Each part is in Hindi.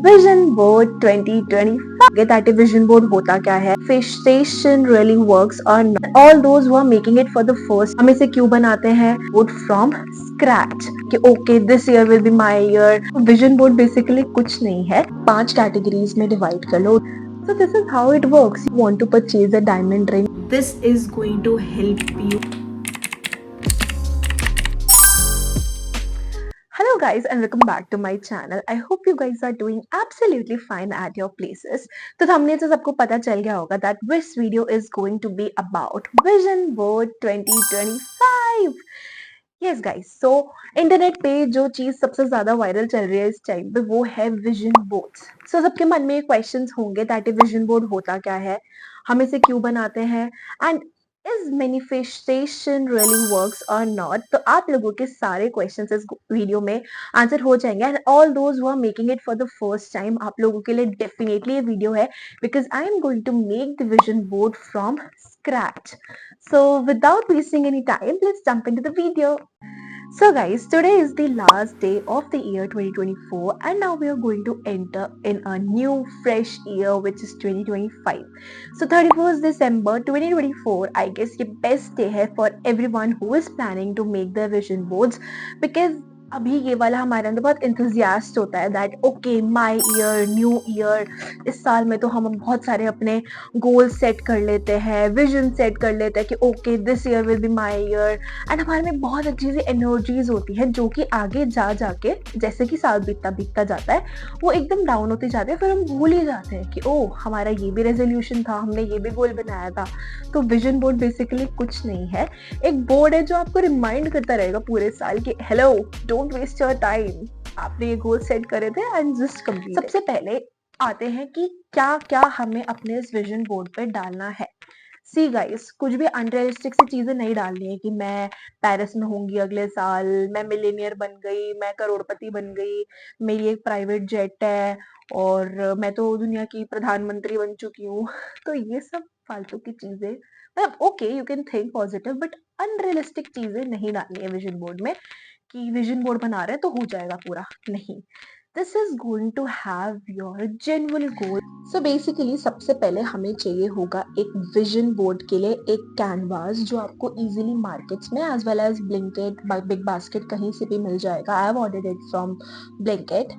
Vision board 2025 that vision board होता क्या है, manifestation really works or not, all those who are making it for the first, हम इसे क्यों बनाते हैं बोर्ड फ्रॉम स्क्रैच कि okay this year will be my year. Vision board basically कुछ नहीं है, 5 कैटेगरीज में डिवाइड कर लो। So this is how it works. You want to purchase a diamond ring. This is going to help you. Hello guys and welcome back to my channel. I hope you guys are doing absolutely fine at your places. तो thumbnail से सबको पता चल गया होगा that this video is going to be about Vision Board 2025. Yes guys, so internet पे जो चीज सबसे ज्यादा वायरल चल रही है इस टाइम पे वो है विजन बोर्ड्स। सो सबके मन में क्वेश्चंस होंगे दैट विजन बोर्ड होता क्या है, हम इसे क्यों बनाते हैं and is manifestation really works और नॉट। तो आप लोगों के सारे क्वेश्चंस इस वीडियो में आंसर हो जाएंगे and all those who are making it for the first time, आप लोगों के लिए डेफिनेटली ये वीडियो है because I am going to make the vision board from scratch. So without wasting any time, let's jump into the video. So guys, today is the last day of the year 2024 and now we are going to enter in a new fresh year which is 2025. So 31st December 2024, I guess ये best day है for everyone who is planning to make their vision boards because अभी ये वाला हमारे अंदर बहुत इंथुजियास्ट होता है that okay my year new year. इस साल में तो हम बहुत सारे अपने गोल सेट कर लेते हैं, विजन सेट कर लेते हैं कि okay this year will be my year and हमारे में बहुत अच्छी सी एनर्जीज होती है जो कि आगे जा जाके जैसे कि साल बीतता बीतता जाता है वो एकदम डाउन होती जाती है, फिर हम भूल ही जाते हैं कि ओ हमारा ये भी रेजोल्यूशन था, हमने ये भी गोल बनाया था। तो विजन बोर्ड बेसिकली कुछ नहीं है, एक बोर्ड है जो आपको रिमाइंड करता रहेगा पूरे साल कि hello don't waste your time, आपने ये गोल सेट करे थे एंड जस्ट कंप्लीट। सबसे पहले आते हैं कि क्या क्या हमें अपने इस विजन बोर्ड पे डालना है। सी गाइस, कुछ भी अनरियलिस्टिक सी चीजें नहीं डालनी है कि मैं पेरिस में होंगी अगले साल, मैं मिलेनियर बन गई, मैं करोड़पति बन गई, मेरी एक प्राइवेट जेट है और मैं तो दुनिया की प्रधानमंत्री बन चुकी हूँ। तो ये सब फालतू की चीजें, मतलब okay you can think positive but unrealistic चीजें नहीं डालनी है विजन बोर्ड में कि विजन बोर्ड बना रहे हैं तो हो जाएगा पूरा, नहीं। This is going to have your genuine goal. So basically सबसे पहले हमें चाहिए होगा एक विजन बोर्ड के लिए एक कैनवास जो आपको इजीली मार्केट्स में as well as Blinkit BigBasket कहीं से भी मिल जाएगा। I have ordered it from Blinkit.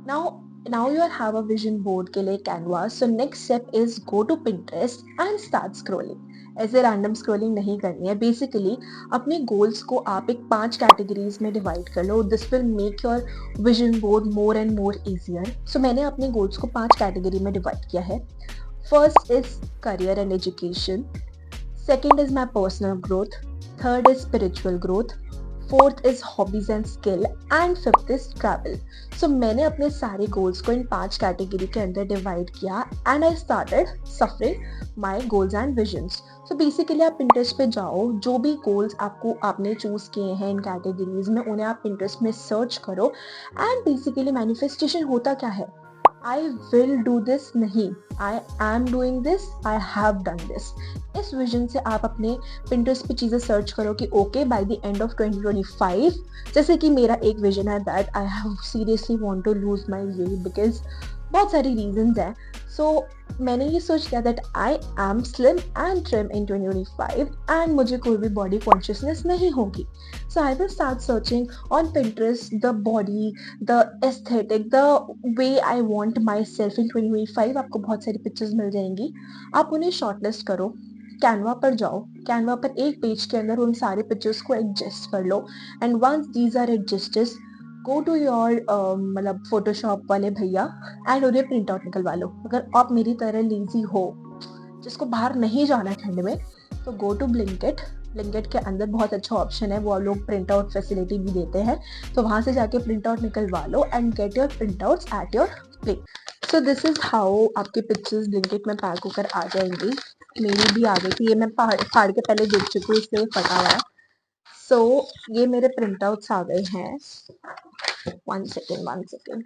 Now you have a vision board के लिए canvas. So next step is go to Pinterest and start scrolling. ऐसे रैंडम स्क्रॉलिंग नहीं करनी है। बेसिकली अपने गोल्स को आप एक 5 कैटेगरीज में डिवाइड कर लो। This will make your vision board more and more easier. So मैंने अपने गोल्स को 5 कैटेगरी में डिवाइड किया है। First is career and education, second is my personal growth, third is spiritual growth, fourth is hobbies and skill and fifth is travel. So मैंने अपने सारे गोल्स को इन 5 कैटेगरी के अंदर डिवाइड किया and I started suffering my goals and visions. So basically आप पिंटरेस्ट पे जाओ, जो भी गोल्स आपने चूज किए हैं इन कैटेगरीज में उन्हें आप पिंटरेस्ट में सर्च करो एंड बेसिकली मैनिफेस्टेशन होता क्या है, आई विल डू दिस नहीं, I am doing this, I have done this. इस विजन से आप अपने पिंटरेस्ट पे चीज़ें सर्च करो कि okay by the end of 2025, जैसे कि मेरा एक विजन है that I have seriously want to lose my weight because बहुत सारी रीजंस हैं। सो मैंने ये सोच किया that I am slim and trim in 2025 and मुझे कोई भी बॉडी कॉन्शियसनेस नहीं होगी। सो I will start searching on Pinterest the body, the aesthetic, the way I want my self in 2025। आपको बहुत सारी पिक्चर्स मिल जाएंगी, आप उन्हें शॉर्टलिस्ट करो, कैनवा पर जाओ, कैनवा पर एक पेज के अंदर उन सारे पिक्चर्स को एडजस्ट कर लो and once these are adjusted go to your मतलब फोटोशॉप वाले भैया एंड उन्हें प्रिंट आउट निकलवा लो। अगर आप मेरी तरह लेजी हो जिसको बाहर नहीं जाना है ठंड में तो गो टू ब्लिंकिट। ब्लिंकिट के अंदर बहुत अच्छा ऑप्शन है, वो लोग प्रिंट आउट फैसिलिटी भी देते हैं, तो वहां से जाके प्रिंट आउट निकलवा लो and get your print outs at your place. So this is how आपके पिक्चर्स ब्लिंकिट में पैक होकर आ जाएंगी। मेरी भी आ गई थी, ये मैं फाड़ के पहले देख चुकी हूँ इसलिए फटा हुआ है। सो ये मेरे प्रिंट आउट्स आ गए हैं। One second.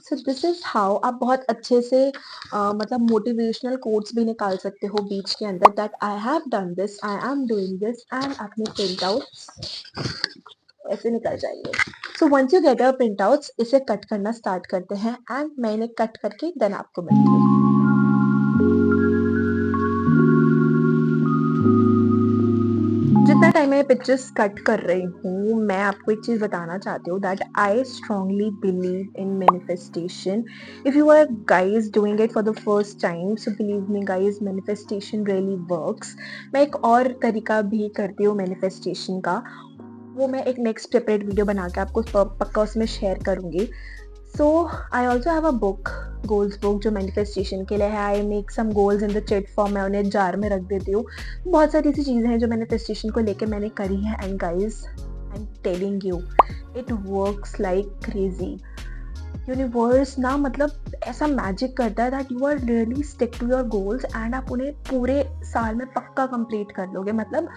So this is how आप बहुत अच्छे से मतलब मोटिवेशनल कोट्स भी निकाल सकते हो बीच के अंदर that I have done this, I am doing this and अपने प्रिंट आउट्स ऐसे निकल जाएंगे। So once you get your print outs, इसे कट करना स्टार्ट करते हैं एंड मैं इन्हें कट करके देन आपको मिलती हूँ। जितना टाइम मैं पिक्चर्स कट कर रही हूँ, मैं आपको एक चीज़ बताना चाहती हूँ that I strongly believe in manifestation. If you are guys doing it for the first time, so believe me guys, manifestation really works. मैं एक और तरीका भी करती हूँ मैनिफेस्टेशन का, वो मैं एक नेक्स्ट सेपरेट वीडियो बना के आपको पक्का उसमें शेयर करूँगी। So I also have a book, goals book, जो मैनिफेस्टेशन के लिए है। I make some goals in the chit form, मैं उन्हें जार में रख देती हूँ। बहुत सारी ऐसी चीज़ें हैं जो मैनिफेस्टेशन को लेके मैंने करी है and guys I am telling you it works like crazy. Universe ना मतलब ऐसा मैजिक करता है that you are really stick to your goals and आप उन्हें पूरे साल में पक्का कंप्लीट कर लोगे। मतलब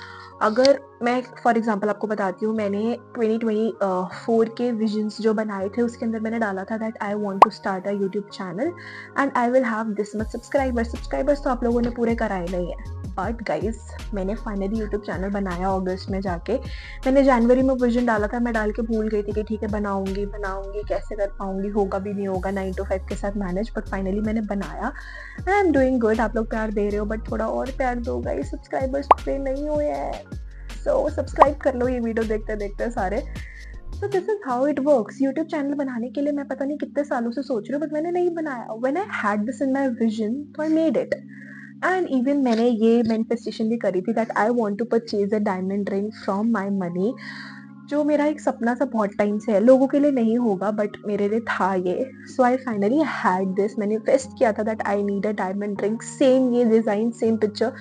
अगर मैं फॉर एग्जांपल आपको बताती हूँ, मैंने 2024 के विजन्स जो बनाए थे उसके अंदर मैंने डाला था that I want to start a YouTube channel and I will have this much subscribers तो आप लोगों ने पूरे कराए नहीं है, बट गाइज मैंने फाइनली यूट्यूब चैनल बनाया अगस्त में जाके। मैंने जनवरी में विजन डाला था, मैं डाल के भूल गई थी कि ठीक है बनाऊंगी, कैसे कर पाऊंगी, होगा भी नहीं होगा 9 to 5 के साथ मैनेज, बट फाइनली मैंने बनाया। आई एम डूइंग गुड। आप लोग प्यार दे रहे हो बट थोड़ा और प्यार दो गाइस, सब्सक्राइबर्स पे नहीं हुए हैं, सो सब्सक्राइब कर लो ये वीडियो देखते देखते सारे। तो this is how it works. YouTube channel बनाने के लिए मैं पता नहीं कितने सालों से सोच रही हूँ बट मैंने नहीं बनाया। When I had this in my vision तो I made it. And even मैंने ये मैनिफेस्टेशन भी करी थी that I want to purchase a diamond ring from my money, जो मेरा एक सपना सा बहुत टाइम से है। लोगों के लिए नहीं होगा बट मेरे लिए था ये। So I finally had this, manifest किया था that I need a diamond ring, same ये डिज़ाइन, सेम पिक्चर,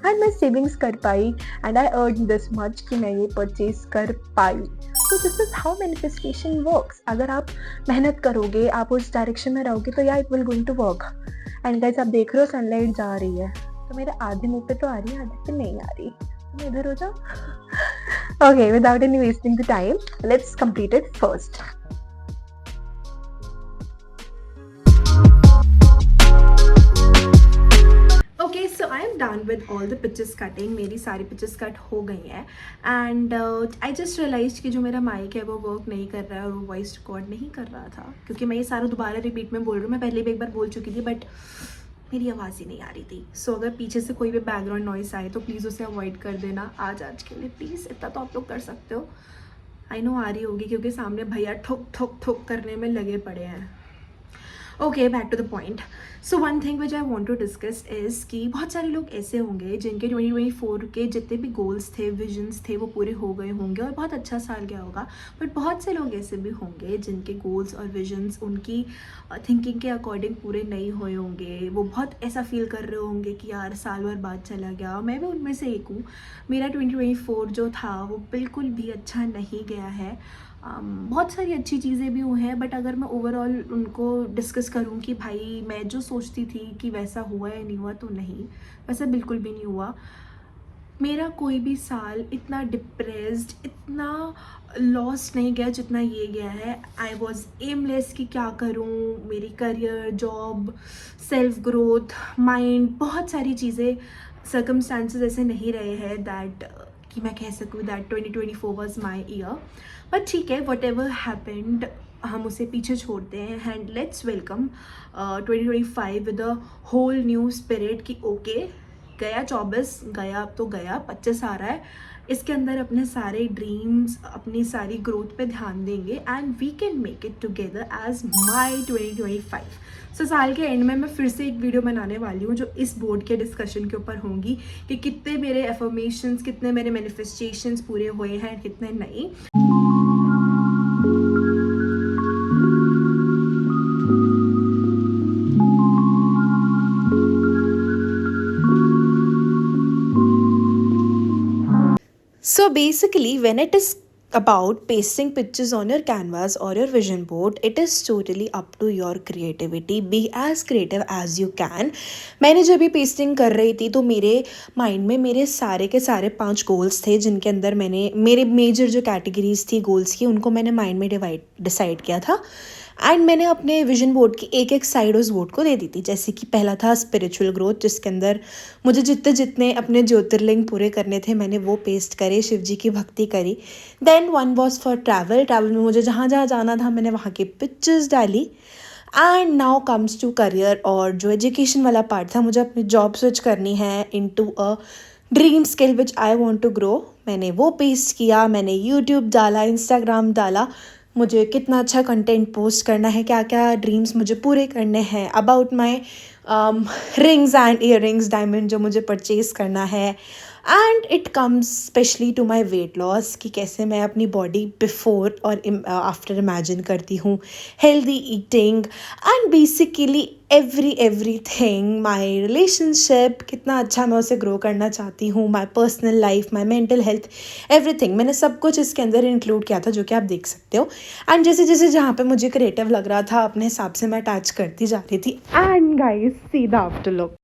एंड मैं सेविंग्स कर पाई and I earn this much कि मैं ये परचेज कर पाई। So this is how manifestation works. अगर आप मेहनत करोगे, आप उस डायरेक्शन में रहोगे तो yeah it will going to work. And guys आप देख रहे हो सनलाइट जा रही है तो मेरे आधे मुंह पे तो आ रही है, आधे पे नहीं आ रही, तुम इधर हो जाओ। Okay, without any wasting the time, let's complete it first. Okay, so I am done with all the pictures cutting. मेरी सारी pictures cut हो गई हैं and I just realized कि जो मेरा mic है वो work नहीं कर रहा है और वो voice record नहीं कर रहा था, क्योंकि मैं ये सारा दोबारा repeat में बोल रही हूँ। मैं पहले भी एक बार बोल चुकी थी बट मेरी आवाज़ ही नहीं आ रही थी। सो अगर पीछे से कोई भी बैकग्राउंड नॉइस आए तो प्लीज़ उसे अवॉइड कर देना आज के लिए, प्लीज़ इतना तो आप लोग कर सकते हो। आई नो आ रही होगी क्योंकि सामने भैया ठोक ठोक ठोक करने में लगे पड़े हैं। Okay, back to the point. So one thing which I want to discuss is कि बहुत सारे लोग ऐसे होंगे जिनके 2024 के जितने भी गोल्स थे, विजन्स थे, वो पूरे हो गए होंगे और बहुत अच्छा साल गया होगा। बट बहुत से लोग ऐसे भी होंगे जिनके गोल्स और विजन्स उनकी थिंकिंग के अकॉर्डिंग पूरे नहीं हुए होंगे। वो बहुत ऐसा फील कर रहे होंगे कि यार साल भर बाद चला गया। मैं भी उनमें से एक हूँ। मेरा 2024 जो था वो बिल्कुल भी अच्छा नहीं गया है। बहुत सारी अच्छी चीज़ें भी हुई हैं बट अगर मैं ओवरऑल उनको डिस्कस करूं कि भाई मैं जो सोचती थी कि वैसा हुआ या नहीं हुआ, तो नहीं, वैसा बिल्कुल भी नहीं हुआ। मेरा कोई भी साल इतना डिप्रेस्ड, इतना लॉस्ट नहीं गया जितना ये गया है। आई वॉज एमलेस कि क्या करूं, मेरी career, job, self growth, mind, बहुत सारी चीज़ें, सर्कमस्टांसेस ऐसे नहीं रहे हैं दैट कि मैं कह सकूँ that 2024 was my year. But ठीक है, वट एवर हैपेंड हम उसे पीछे छोड़ते हैं and let's welcome 2025 with a whole new spirit कि ओके, गया 24 गया, अब तो गया 25 आ रहा है। इसके अंदर अपने सारे ड्रीम्स, अपनी सारी ग्रोथ पे ध्यान देंगे and we can make it together as my 2025। सो साल के एंड में मैं फिर से एक वीडियो बनाने वाली हूँ जो इस बोर्ड के डिस्कशन के ऊपर होंगी कि कितने मेरे एफर्मेशंस, कितने मेरे मैनिफेस्टेशंस पूरे हुए हैं, कितने नहीं। So basically, when it is about pasting pictures on your canvas or your vision board, it is totally up to your creativity. Be as creative as you can. मैंने जब भी पेस्टिंग कर रही थी तो मेरे माइंड में मेरे सारे के सारे 5 गोल्स थे जिनके अंदर मैंने मेरे मेजर जो कैटेगरीज थी गोल्स की उनको मैंने माइंड में डिसाइड किया था एंड मैंने अपने विजन बोर्ड की एक एक साइड उस बोर्ड को दे दी थी। जैसे कि पहला था स्पिरिचुअल ग्रोथ, जिसके अंदर मुझे जितने जितने अपने ज्योतिर्लिंग पूरे करने थे मैंने वो पेस्ट करे, शिव जी की भक्ति करी। Then one was for travel, travel में मुझे जहाँ जहाँ जाना था मैंने वहाँ की पिक्चर्स डाली। And now comes to career, और जो एजुकेशन वाला पार्ट था, मुझे अपनी जॉब स्विच करनी है into a dream skill which I want to grow, मैंने वो पेस्ट किया। मैंने यूट्यूब डाला, इंस्टाग्राम डाला, मुझे कितना अच्छा कंटेंट पोस्ट करना है, क्या क्या ड्रीम्स मुझे पूरे करने हैं, about my rings and earrings, diamond जो मुझे परचेज करना है। And it comes specially to my weight loss, कि कैसे मैं अपनी बॉडी बिफोर और आफ्टर इमेजिन करती हूँ, healthy eating, and basically everything, my relationship, कितना अच्छा मैं उसे ग्रो करना चाहती हूँ, my personal life, my mental health, everything मैंने सब कुछ इसके अंदर इंक्लूड किया था, जो कि आप देख सकते हो। एंड जैसे जैसे जहाँ पे मुझे क्रिएटिव लग रहा था अपने हिसाब से मैं अटैच करती जा रही थी। And guys see the after look.